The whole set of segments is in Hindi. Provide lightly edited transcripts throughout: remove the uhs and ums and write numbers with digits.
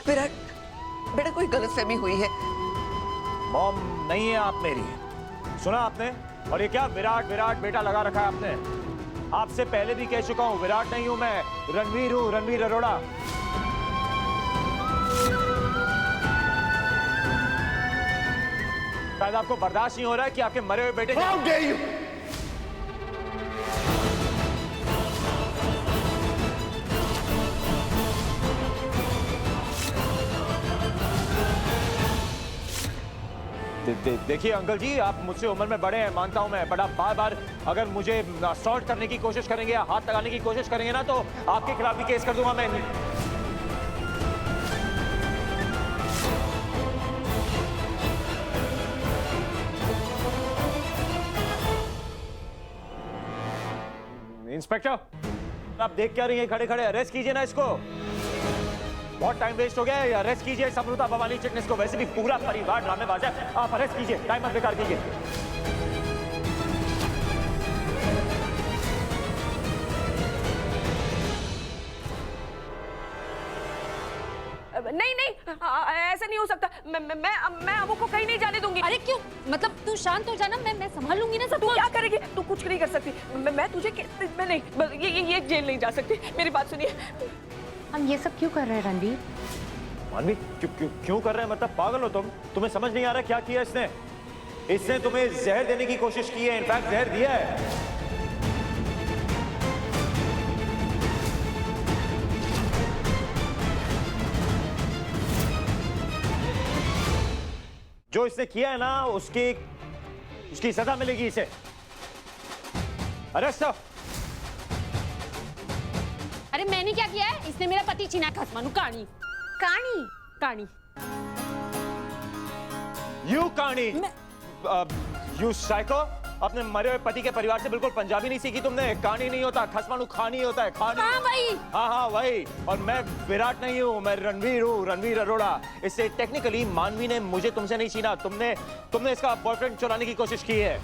विराट, बेटा कोई गलतफहमी हुई है। मॉम नहीं है आप मेरी, सुना आपने? और ये क्या विराट विराट बेटा लगा रखा है आपने? आपसे पहले भी कह चुका हूं, विराट नहीं हूं मैं, रणवीर हूं, रणवीर अरोड़ा। शायद आपको बर्दाश्त नहीं हो रहा है कि आपके मरे हुए बेटे। How dare you? देखिए अंकल जी, आप मुझसे उम्र में बड़े हैं, मानता हूं मैं, बट आप बार बार अगर मुझे असॉल्ट करने की कोशिश करेंगे या हाथ लगाने की कोशिश करेंगे ना, तो आपके खिलाफ भी केस कर दूंगा मैं। इंस्पेक्टर, आप देख क्या रही हैं खड़े खड़े? अरेस्ट कीजिए ना इसको, बहुत टाइम वेस्ट हो गया है। अरेस्ट कीजिए समृता भवानी चिटनिस को, वैसे भी पूरा परिवार ड्रामेबाज है। आप अरेस्ट कीजिए, टाइम मत बेकार कीजिए। नहीं नहीं, ऐसा नहीं हो सकता। मैं अबू को कहीं नहीं जाने दूंगी। अरे क्यों? मतलब तू शांत हो जाना, मैं संभाल लूंगी ना सब। तू क्या करेगी? तू कुछ नहीं कर सकती। मैं तुझे मैं नहीं, ये जेल नहीं जा सकती। मेरी बात सुनिए। हम ये सब क्यों कर रहे हैं रणवीर? मानवी, क्यों कर रहे हैं? मतलब पागल हो तुम? तुम्हें समझ नहीं आ रहा क्या किया इसने? इसने तुम्हें जहर देने की कोशिश की है, इनफैक्ट जहर दिया है। जो इसने किया है ना, उसकी सजा मिलेगी इसे। अरेस्ट। अरे मैंने क्या किया है? इसने मेरा पति छीना। खसमानू काणी काणी काणी यू काणी, यू साइको। अपने मरे हुए पति के परिवार से बिल्कुल पंजाबी नहीं सीखी तुमने। काणी नहीं होता, खसमानू खानी होता है। खानी। हाँ भाई, हाँ वही। और मैं विराट नहीं हूँ, मैं रणवीर हूँ, रणवीर अरोड़ा। इससे टेक्निकली मानवी ने मुझे तुमसे नहीं छीना, तुमने इसका बॉयफ्रेंड चुराने की कोशिश की है।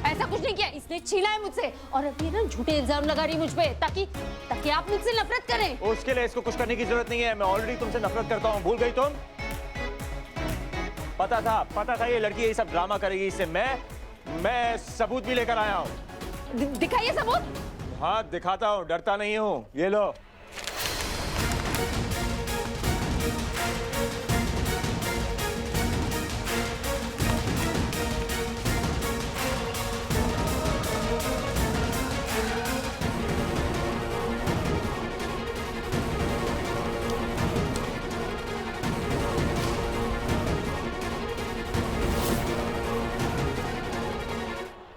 ऐसा कुछ नहीं किया, इसने छीना है मुझसे। और अभी ना झूठे इल्जाम लगा रही मुझ पे, ताकि आप मुझसे नफरत करें। उसके लिए इसको कुछ करने की जरूरत नहीं है। मैं ऑलरेडी तुमसे नफरत करता हूँ, भूल गई तुम? पता था ये लड़की यही सब ड्रामा करेगी। इससे मैं सबूत भी लेकर आया हूँ। दिखाइए सबूत। हाँ दिखाता हूँ, डरता नहीं हूँ। ये लो।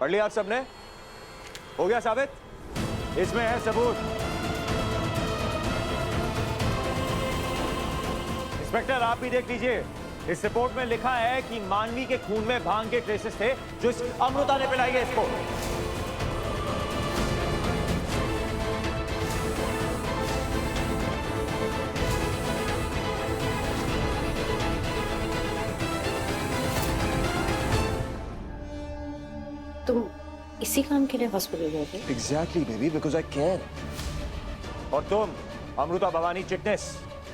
पढ़ लिया आप सबने? हो गया साबित? इसमें है सबूत। इंस्पेक्टर आप भी देख लीजिए। इस रिपोर्ट में लिखा है कि मानवी के खून में भांग के ट्रेसेस थे, जो इस अमृता ने पिलाई है इसको। तुम इसी काम के लिए हॉस्पिटल गए थे? Exactly, baby, because I can. और तुम अमृता भवानी चिटनिस,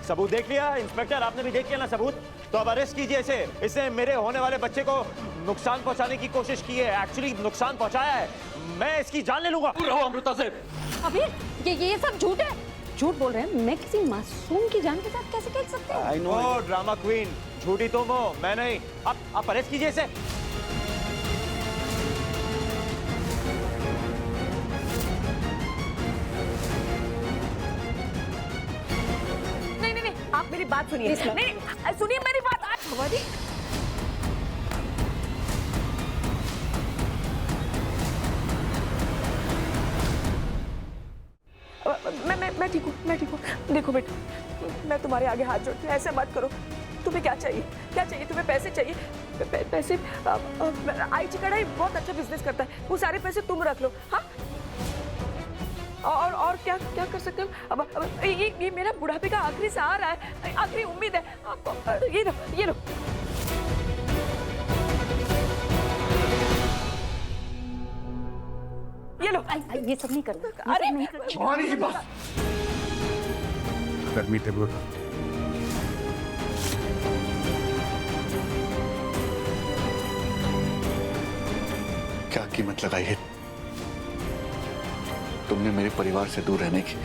सबूत देख लिया? इंस्पेक्टर आपने भी देख लिया ना सबूत? तो अब अरेस्ट कीजिए इसे। इसने मेरे होने वाले बच्चे को नुकसान पहुंचाने की कोशिश की है, एक्चुअली नुकसान पहुंचाया है। मैं इसकी जान ले लूंगा। दूर रहो अमृता से। अभी ये सब झूठ है। झूठ बोल रहे हैं। मैं किसी मासूम की जान के साथ कैसे खेल सकते हैं? I know. ड्रामा क्वीन, झूठी तुम हो, मैं नहीं। आप अरेस्ट कीजिए इसे। आप मेरी बात सुनिए। नहीं सुनिए मेरी बात। भवानी, मैं ठीक हूँ। देखो बेटा, मैं तुम्हारे आगे हाथ जोड़ती हूँ, ऐसे मत करो। तुम्हें क्या चाहिए? तुम्हें पैसे चाहिए? पैसे? आईची कढ़ाई बहुत अच्छा बिजनेस करता है, वो सारे पैसे तुम रख लो। हाँ, और क्या कर सकते हो? अब ये मेरा बुढ़ापे का आखिरी सहारा है, आखिरी उम्मीद है आपको। ये लो। ये लो। ये सब नहीं करना। अरे भवानी जी बस। Let me tell you. क्या कीमत लगाई है तुमने मेरे परिवार से दूर रहने की?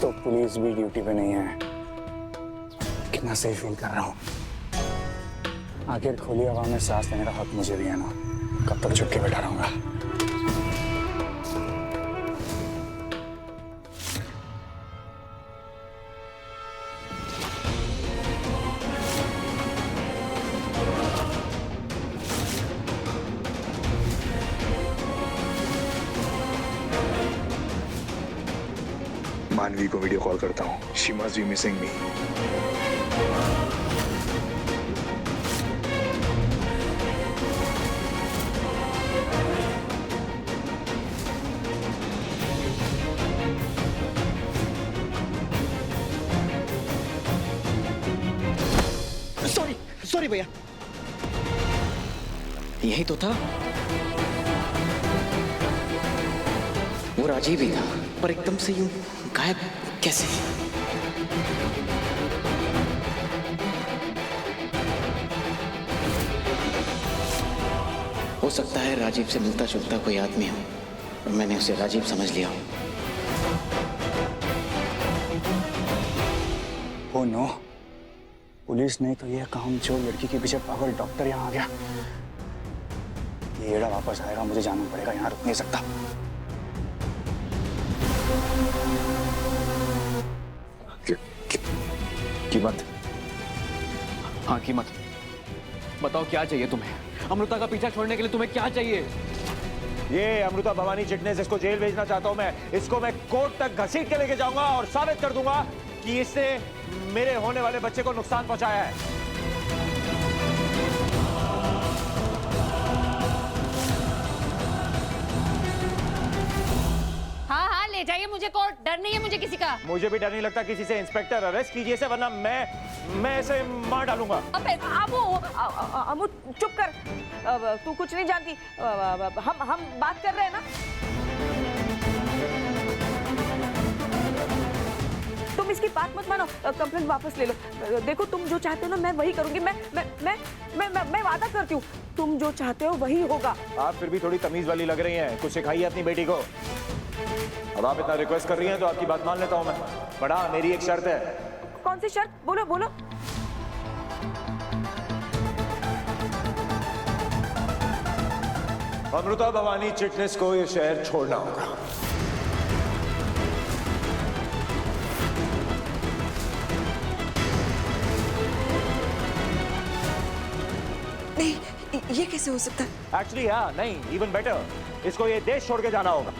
तो पुलिस भी ड्यूटी पे नहीं है। कितना सेफ फील कर रहा हूँ। आखिर खुली हवा में सांस लेने का हक मुझे भी है ना। कब तक चुप के बैठा रहूंगा? मानवी को वीडियो कॉल करता हूँ। She must be missing me. Sorry भैया, यही तो था। वो राजीव ही था, पर एकदम से यूं गायब कैसे? हो सकता है राजीव से मिलता जुलता कोई आदमी हो और मैंने उसे राजीव समझ लिया हो। ओ नो, पुलिस ने तो यह काम जो लड़की के पीछे पागल डॉक्टर यहाँ आ गया। ये एड़ा वापस आएगा, मुझे जाना पड़ेगा, यहाँ रुक नहीं सकता। कीमत? हाँ कीमत, बताओ क्या चाहिए तुम्हें? अमृता का पीछा छोड़ने के लिए तुम्हें क्या चाहिए? ये अमृता भवानी चिटनेस, इसको जेल भेजना चाहता हूं मैं। इसको मैं कोर्ट तक घसीट के लेके जाऊंगा और साबित कर दूंगा कि इसने मेरे होने वाले बच्चे को नुकसान पहुंचाया है। हाँ हाँ, ले जाइए मुझे कोर्ट, डर नहीं है मुझे किसी का। मुझे भी डर नहीं लगता किसी से। इंस्पेक्टर अरेस्ट कीजिए इसे, वरना मैं इसे मार डालूंगा। अमू चुप कर। तू कुछ नहीं जानती। हम बात कर रहे हैं ना। तुम इसकी बात मत मानो, कंप्लेंट वापस ले लो। देखो तुम जो चाहते हो ना मैं वही करूंगी। मैं वादा करती हूँ, तुम जो चाहते हो वही होगा। आप फिर भी थोड़ी तमीज वाली लग रही हैं। कुछ सिखाइए अपनी बेटी को। अब आप इतना रिक्वेस्ट कर रही हैं तो आपकी बात मान लेता हूं मैं। बड़ा मेरी एक शर्त है। कौन सी शर्त? बोलो बोलो। अमृता भवानी चिटनेस को ये शहर छोड़ना होगा। नहीं, ये कैसे हो सकता है? एक्चुअली हाँ, नहीं, इवन बेटर, इसको ये देश छोड़ के जाना होगा।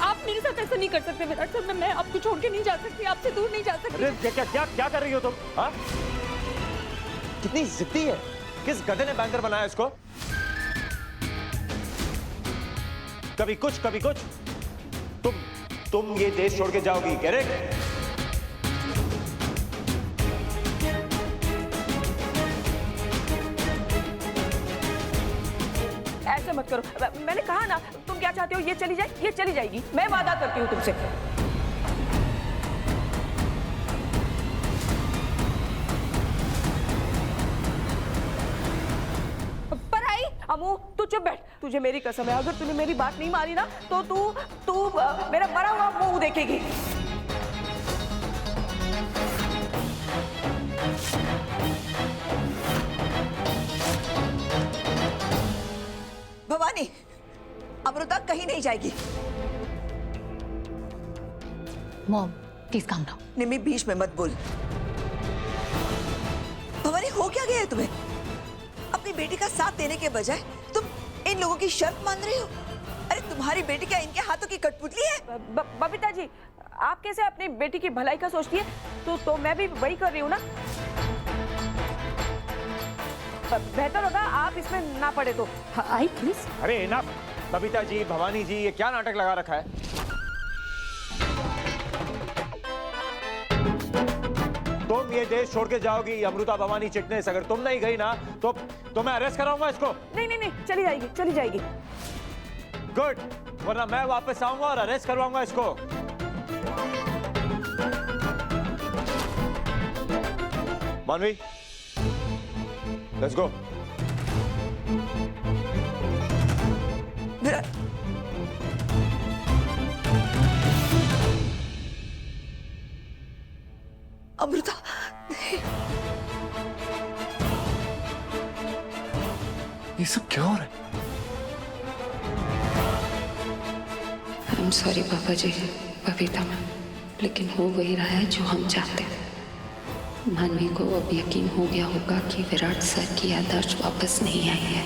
आप मेरे साथ ऐसा नहीं कर सकते विराट सर। मैं आपको छोड़ के नहीं जा सकती, आपसे दूर नहीं जा सकती। अरे क्या कर रही हो तुम? हाँ? कितनी जिद्दी है। किस गधे ने बैंकर बनाया इसको? कभी कुछ तुम ये देश छोड़ के जाओगी, करेक्ट? ऐसे मत करो। मैंने कहा ना, तुम क्या चाहते हो ये चली जाए, ये चली जाएगी। मैं वादा करती हूँ तुमसे। पर आई अमू, तू चुप बैठ। तुझे मेरी कसम है, अगर तूने मेरी बात नहीं मानी ना तो तू मेरा मरा हुआ मुंह देखेगी। भवानी, अमृता कहीं नहीं जाएगी। Mom please calm down. Nimmi बीच में मत बोल। भवानी, हो क्या गया है तुम्हें? अपनी बेटी का साथ देने के बजाय तुम इन लोगों की शर्त मान रही हो? अरे तुम्हारी बेटी क्या इनके हाथों की कठपुतली है? बबीता जी, आप कैसे अपनी बेटी की भलाई का सोचती है? तो मैं भी वही कर रही हूँ ना। बेहतर होगा आप इसमें ना पड़े तो। आई प्लीज। अरे इनफ, बबीता जी, भवानी जी, ये क्या नाटक लगा रखा है? तुम ये देश छोड़ के जाओगी अमृता भवानी चिटनेस। अगर तुम नहीं गई ना तो मैं अरेस्ट कराऊंगा इसको। नहीं, चली जाएगी, चली जाएगी। गुड, वरना मैं वापस आऊंगा और अरेस्ट करवाऊंगा इसको। मानवी, लेट्स गो। अमृता, ये सब क्या हो रहा है? I'm sorry पापा जी, बबीता मैम, लेकिन हो वही रहा है जो हम चाहते हैं। मानवी को अब यकीन हो गया होगा कि विराट सर की याददाश्त वापस नहीं आई है।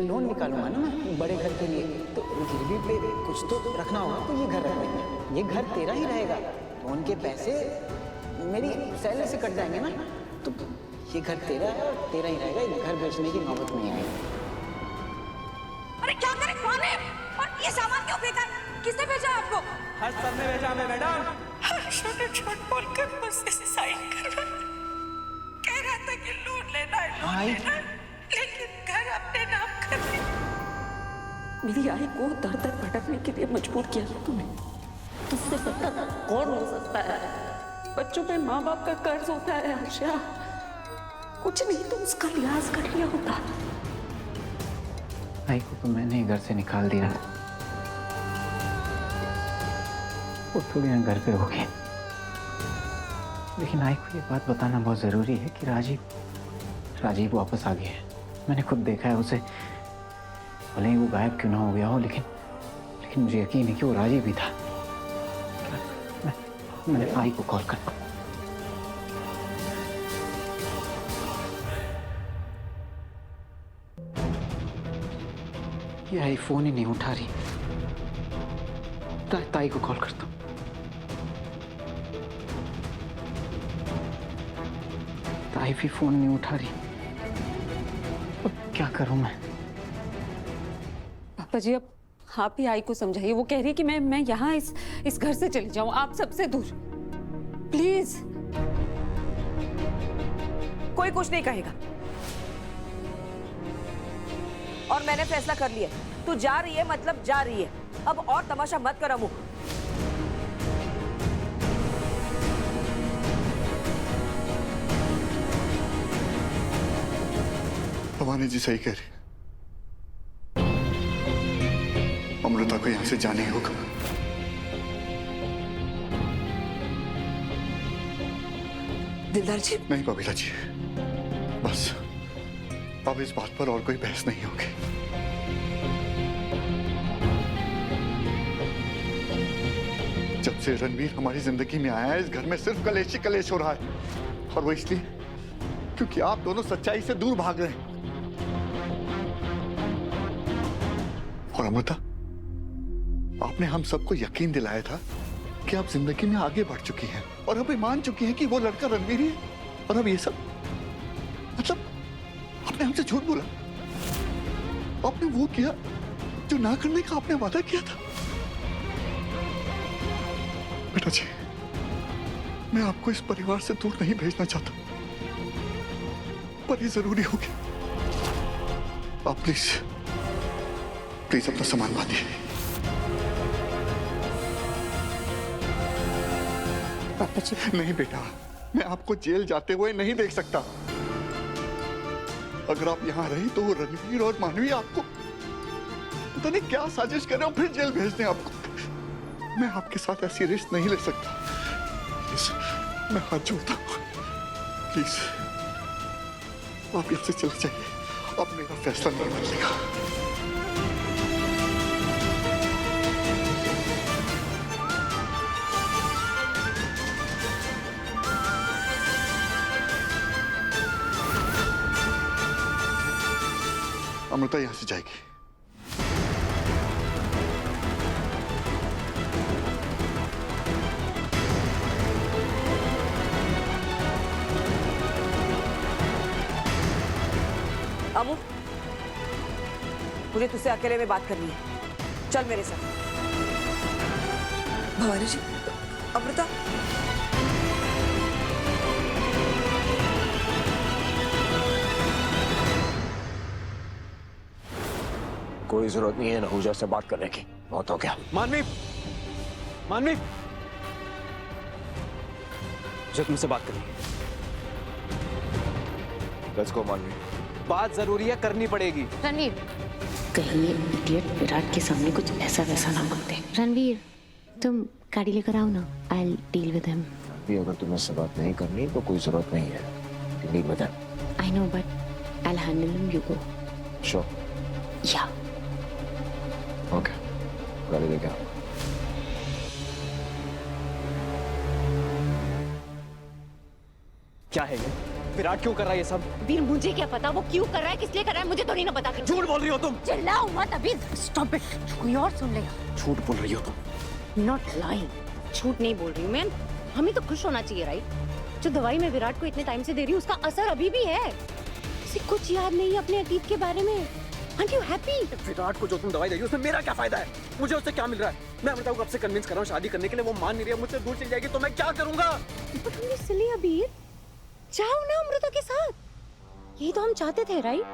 लोन निकालूंगा ना मैं बड़े घर के लिए, तो गिरवी पे कुछ तो रखना होगा, तो ये घर रख लेंगे। ये घर तेरा ही रहेगा, लोन के पैसे मेरी सैलरी से कट जाएंगे ना, तो ये घर तेरा है और तेरा ही रहेगा। ये घर बेचने की नौबत नहीं आएगी। अरे क्या करे, कौन है? और ये सामान क्यों फेंका? किसने भेजा आपको? हर्ष सर ने भेजा हमें मैडम। झूठ बोलकर मुझसे साइन करवा, कह रहा था कि लोन लेना है, लोन लेना है, लेकिन घर अपने नाम कर दिया। मेरी आई को दर दर भटकने के लिए मजबूर किया है तुमने। तुझसे बेहतर कौन हो सकता है? बच्चों पे माँ बाप का कर्ज होता है हर्षा, कुछ नहीं तो उसका लिहाज कर लिया होता। आई को तो मैंने ही घर से निकाल दिया, वो थोड़ी ना घर पे हो गए। लेकिन आई को ये बात बताना बहुत जरूरी है कि राजीव वापस आ गया है। मैंने खुद देखा है उसे, भले ही वो गायब क्यों ना हो गया हो, लेकिन मुझे यकीन है कि वो राजीव भी था। मैंने आई को कॉल कर। ये आई फोन ही नहीं उठा रही। ताई को कॉल करता हूँ। ताई भी फोन नहीं उठा रही। अब क्या करूं मैं? पापा जी, अब आप ही आई को समझाइए। वो कह रही है कि मैं यहाँ इस घर से चली जाऊं, आप सबसे दूर, प्लीज। कोई कुछ नहीं कहेगा, और मैंने फैसला कर लिया। तू जा रही है मतलब जा रही है, अब और तमाशा मत कर अमू। भवानी जी सही कह रही, अमृता को यहां से जाने ही होगा। दिलदार जी, नहीं बबीता जी, बस अब इस बात पर और कोई बहस नहीं होगी। जब से रणवीर हमारी जिंदगी में आया है, इस घर में सिर्फ कलेश ही कलेश हो रहा है, और वो इसलिए क्योंकि आप दोनों सच्चाई से दूर भाग रहे हैं। और अमृता, आपने हम सबको यकीन दिलाया था कि आप जिंदगी में आगे बढ़ चुकी हैं और अभी मान चुकी हैं कि वो लड़का रणवीर ही है, और अब ये सब मतलब आपने हमसे झूठ बोला। आपने वो किया जो ना करने का आपने वादा किया था। बेटा जी, मैं आपको इस परिवार से दूर नहीं भेजना चाहता, पर ये जरूरी हो गया। आप प्लीज अपना सामान बांधिए। पापा जी, नहीं बेटा, मैं आपको जेल जाते हुए नहीं देख सकता। अगर आप यहाँ रही तो वो रणवीर और मानवी आपको पता नहीं क्या साजिश कर रहे हो, फिर जेल भेज दें आपको। मैं आपके साथ ऐसी रिस्क नहीं ले सकता। प्लीज, मैं हाथ जोड़ता हूँ, प्लीज आप यहाँ से चले जाइए। अब मेरा फैसला नहीं बदलेगा। अमृता यहाँ से जाएगी। अमू, मुझे तुझसे अकेले में बात करनी है, चल मेरे साथ। भवानी जी, अमृता, कोई जरूरत नहीं है नहूजा से बात करने की, बहुत हो गया। मानवी, मानवी, मुझे तुमसे बात करनी है। लेट्स गो मानवी। बात जरूरी है, करनी पड़ेगी। रणवीर, कहीं ये इडियट विराट के सामने कुछ ऐसा वैसा ना बोल दे। रणवीर, तुम गाड़ी लेकर आओ ना, आई डील विद हिम। भी अगर तुम्हें इससे बात नहीं करनी तो कोई जरूरत नहीं है, deal with him. I know but I handle him, you go. Sure? या। ओके, गाड़ी लेके आओ। क्या है ये? विराट क्यों कर रहा है ये सब? वीर, मुझे क्या पता वो क्यों कर रहा है, किस लिए कर रहा है, मुझे तो नहीं ना पता। झूठ बोल रही हो तुम। चिल्लाओ मत अभी, स्टॉप इट, कोई और सुन लेगा। झूठ बोल रही हो तुम। नॉट लाइंग, झूठ नहीं बोल रही हूँ मैं। हमें तो खुश होना चाहिए, राइट? जो दवाई मैं विराट को इतने टाइम से दे रही हूँ उसका असर अभी भी है। उसे कुछ याद नहीं है अपने अतीत के बारे में। Aren't you happy? विराट को जो तुम दवाई दे रही हो उसमें मेरा क्या फायदा है? मुझे उससे क्या मिल रहा है? मैं अमृता को कब से कन्विंस कर रहा हूँ शादी करने के लिए, वो मान नहीं रही है, मुझसे दूर चली जाएगी तो मैं क्या करूंगा? But हम ये सिली अबीर, जाओ ना अमृता के साथ, यही तो हम चाहते थे, राइट?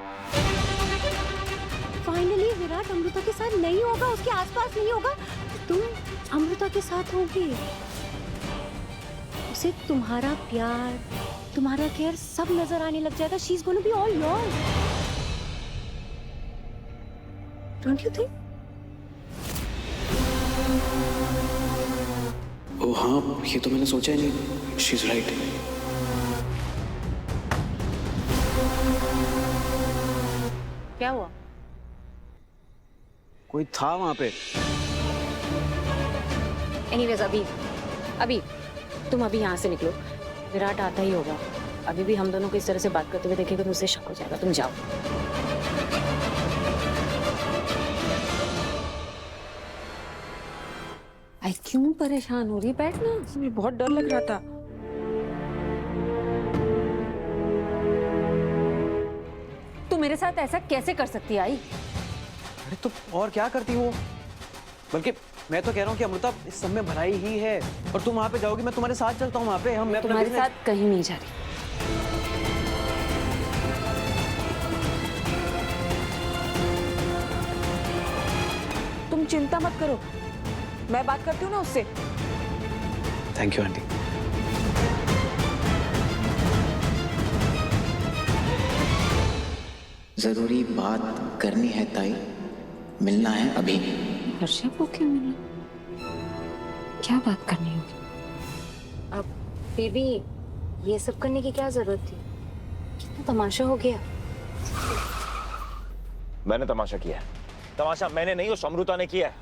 फाइनली विराट अमृता के साथ नहीं होगा, उसके आसपास नहीं होगा, तुम अमृता के साथ होगी। उसे तुम्हारा प्यार, तुम्हारा केयर सब नजर आने लग जाएगा। She's gonna be all yours. Don't you think? ओ हाँ, ये तो मैंने सोचा ही नहीं। She is right. क्या हुआ? कोई था वहां पे। Anyways, अभी तुम अभी यहाँ से निकलो, विराट आता ही होगा। अभी भी हम दोनों को इस तरह से बात करते हुए देखेगा तो उसे शक हो जाएगा। तुम जाओ। आई क्यों परेशान हो रही? बैठना, मुझे बहुत डर लग रहा था। तू मेरे साथ ऐसा कैसे कर सकती है? आई, अरे तो और क्या करती हो? बल्कि मैं तो कह रहा हूँ कि अमृता इस सब में भलाई ही है, और तुम वहां पे जाओगी, मैं तुम्हारे साथ चलता हूँ वहां पे। मैं तुम्हारे साथ कहीं नहीं जा रही। तुम चिंता मत करो, मैं बात करती हूँ ना उससे। Thank you aunty. जरूरी बात करनी है ताई, मिलना है अभी। हर्षा को क्यों मिलना? क्या बात करनी होगी? अब फिर भी ये सब करने की क्या जरूरत थी? कितना तमाशा हो गया। मैंने तमाशा किया है। तमाशा मैंने नहीं, उस अमृता ने किया है।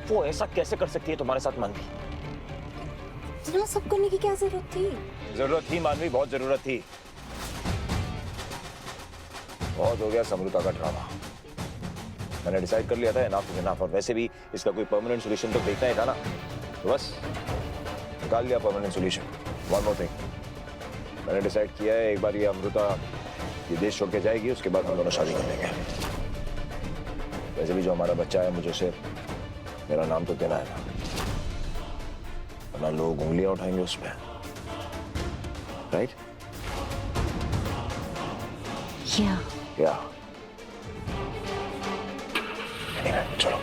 वो ऐसा कैसे कर सकती है तुम्हारे साथ मानवी? इतना सब करने की क्या जरूरत थी? जरूरत थी मानवी, बहुत जरूरत थी। बहुत हो गया अमृता का ड्रामा। मैंने डिसाइड कर लिया था एनफ इज एनफ, और वैसे भी इसका कोई परमानेंट सॉल्यूशन तो देखना ही था ना, तो बस निकाल लिया permanent solution. One more thing, मैंने डिसाइड किया है एक बार ये अमृता ये देश छोड़ के जाएगी, उसके बाद हम दोनों शादी कर लेंगे। वैसे भी जो हमारा बच्चा है, मुझे उसे मेरा नाम तो देना है ना, वरना लोग उंगलियां उठाएंगे उस पर, राइट? या चलो।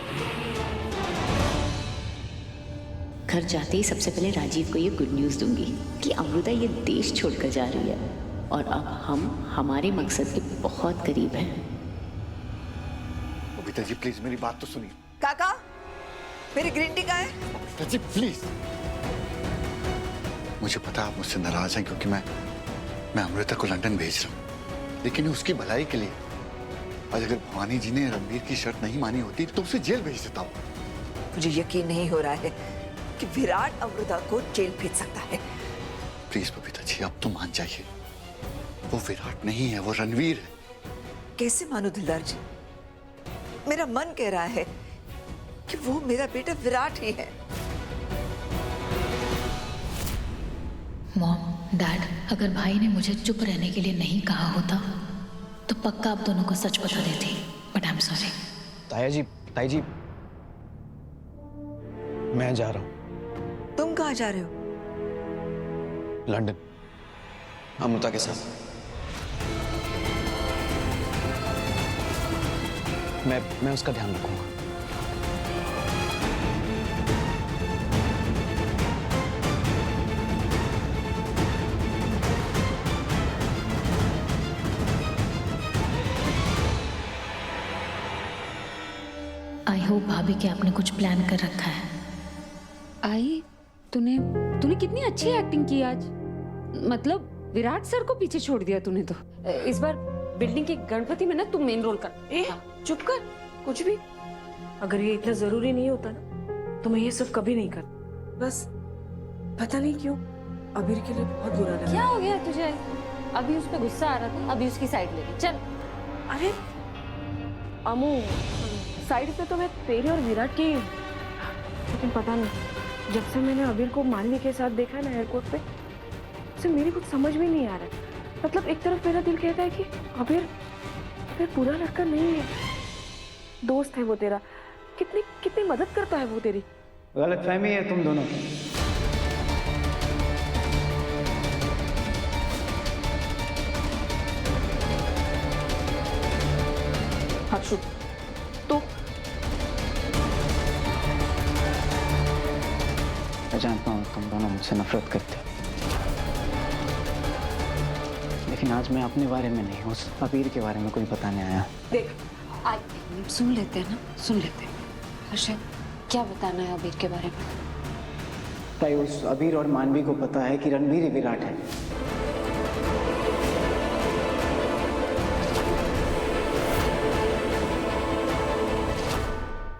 घर जाते ही सबसे पहले राजीव को ये गुड न्यूज दूंगी कि अमृता ये देश छोड़कर जा रही है, और अब हम हमारे मकसद के बहुत करीब हैं। बबीता जी प्लीज मेरी बात तो सुनिए। काका, मेरी ग्रीन टी कहाँ है? बबीता जी प्लीज। मुझे पता है आप मुझसे नाराज हैं क्योंकि मैं अमृता को लंदन भेज रहा हूँ, लेकिन उसकी भलाई के लिए आज अगर भवानी जी ने रणवीर की शर्त नहीं मानी होती तो उसे जेल भेज देता हूँ। मुझे यकीन नहीं हो रहा है कि विराट अमृता को जेल भेज सकता है। प्लीज बबीता जी अब तो मान जाइए। वो विराट नहीं है, वो रणवीर है। कैसे मानो दिलदार जी? मेरा मन कह रहा है कि वो मेरा बेटा विराट ही है। मॉम, डैड, अगर भाई ने मुझे चुप रहने के लिए नहीं कहा होता तो पक्का आप दोनों को सच बता देती, बट आई एम सॉरी। ताई जी, मैं जा रहा हूँ तुम कहाँ जा रहे हो? लंदन, अमृता के साथ। मैं उसका ध्यान रखूंगा। आई होप भाभी कि आपने कुछ प्लान कर रखा है। आई, तूने कितनी अच्छी एक्टिंग की आज। मतलब विराट सर को पीछे छोड़ दिया तूने तो। इस बार बिल्डिंग के गणपति में ना तू मेन रोल कर। चुप कर, कुछ भी। अगर ये इतना जरूरी नहीं होता ना तो मैं ये सब कभी नहीं कर। बस पता नहीं क्यों अबीर के लिए बहुत बुरा लगा। क्या हो गया तुझे? अभी उस पे गुस्सा आ रहा था, अभी उसकी साइड ले ली। चल। अरे अमू, साइड पे तो मैं तेरे और विराट की, लेकिन पता नहीं जब से मैंने अबीर को मानवी के साथ देखा है ना एयरपोर्ट पे, उसे मेरी कुछ समझ में नहीं आ रहा है। मतलब एक तरफ मेरा दिल कहता है कि अबीर बुरा लड़का नहीं है, दोस्त है वो तेरा, कितनी कितनी मदद करता है वो तेरी। गलतफहमी है तुम दोनों की। हर्षु, तो मैं जानता हूँ तुम दोनों मुझसे नफरत करते हो, लेकिन आज मैं अपने बारे में नहीं, उस अबीर के बारे में कुछ बताने आया। देख, सुन लेते हैं ना, सुन लेते हैं। हर्षद, क्या बताना है अबीर के बारे में? ताई, उस अबीर और मानवी को पता है कि रणवीर ही विराट है।